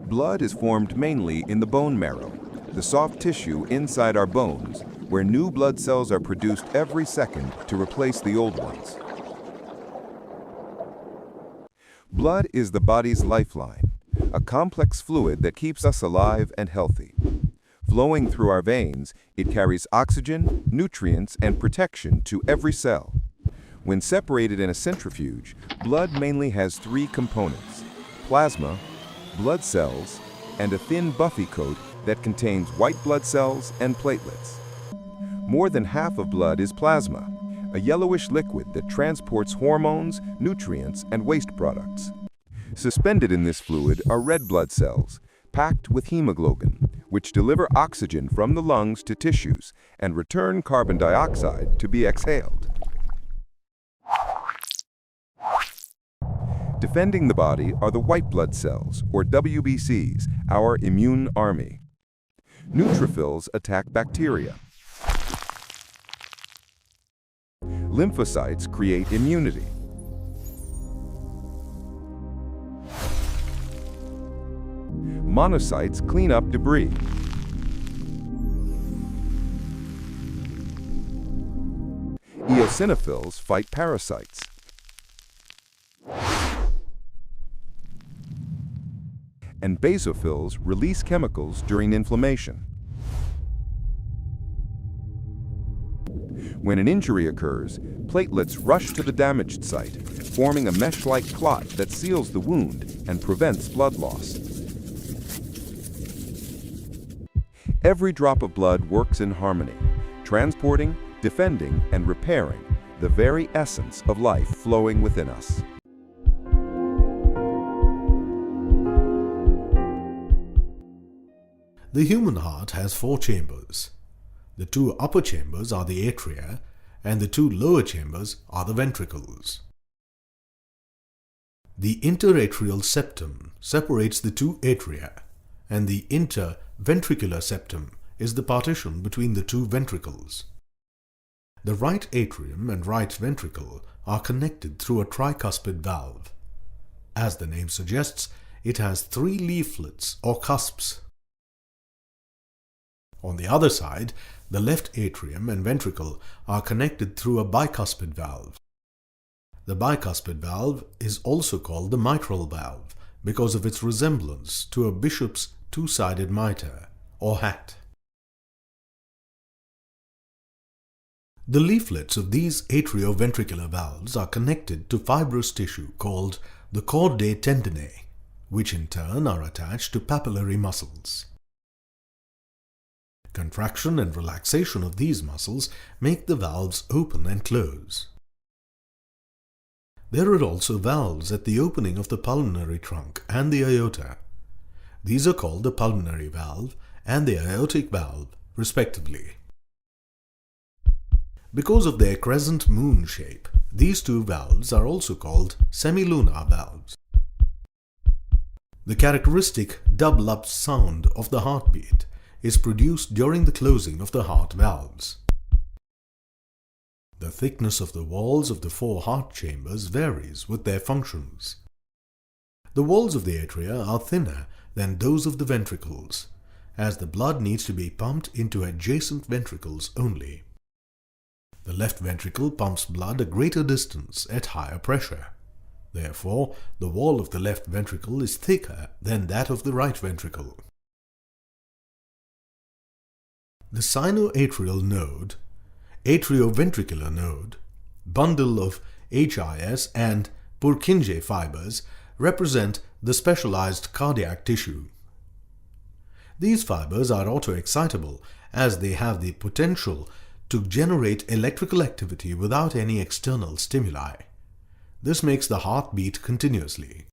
Blood is formed mainly in the bone marrow, the soft tissue inside our bones, where new blood cells are produced every second to replace the old ones. Blood is the body's lifeline, a complex fluid that keeps us alive and healthy. Flowing through our veins, it carries oxygen, nutrients, and protection to every cell. When separated in a centrifuge, blood mainly has three components: plasma, blood cells, and a thin buffy coat that contains white blood cells and platelets. More than half of blood is plasma, a yellowish liquid that transports hormones, nutrients, and waste products. Suspended in this fluid are red blood cells, packed with hemoglobin, which deliver oxygen from the lungs to tissues and return carbon dioxide to be exhaled. Defending the body are the white blood cells, or WBCs, our immune army. Neutrophils attack bacteria. Lymphocytes create immunity. Monocytes clean up debris. Eosinophils fight parasites. And basophils release chemicals during inflammation. When an injury occurs, platelets rush to the damaged site, forming a mesh-like clot that seals the wound and prevents blood loss. Every drop of blood works in harmony, transporting, defending, and repairing the very essence of life flowing within us. The human heart has four chambers. The two upper chambers are the atria, and the two lower chambers are the ventricles. The interatrial septum separates the two atria, and the interventricular septum is the partition between the two ventricles. The right atrium and right ventricle are connected through a tricuspid valve. As the name suggests, it has three leaflets or cusps. On the other side, the left atrium and ventricle are connected through a bicuspid valve. The bicuspid valve is also called the mitral valve because of its resemblance to a bishop's two-sided mitre or hat. The leaflets of these atrioventricular valves are connected to fibrous tissue called the chordae tendineae, which in turn are attached to papillary muscles. Contraction and relaxation of these muscles make the valves open and close. There are also valves at the opening of the pulmonary trunk and the aorta. These are called the pulmonary valve and the aortic valve, respectively. Because of their crescent moon shape, these two valves are also called semilunar valves. The characteristic double-up sound of the heartbeat is produced during the closing of the heart valves. The thickness of the walls of the four heart chambers varies with their functions. The walls of the atria are thinner than those of the ventricles, as the blood needs to be pumped into adjacent ventricles only. The left ventricle pumps blood a greater distance at higher pressure. Therefore, the wall of the left ventricle is thicker than that of the right ventricle. The sinoatrial node, atrioventricular node, bundle of HIS and Purkinje fibers represent the specialized cardiac tissue. These fibers are autoexcitable as they have the potential to generate electrical activity without any external stimuli. This makes the heart beat continuously.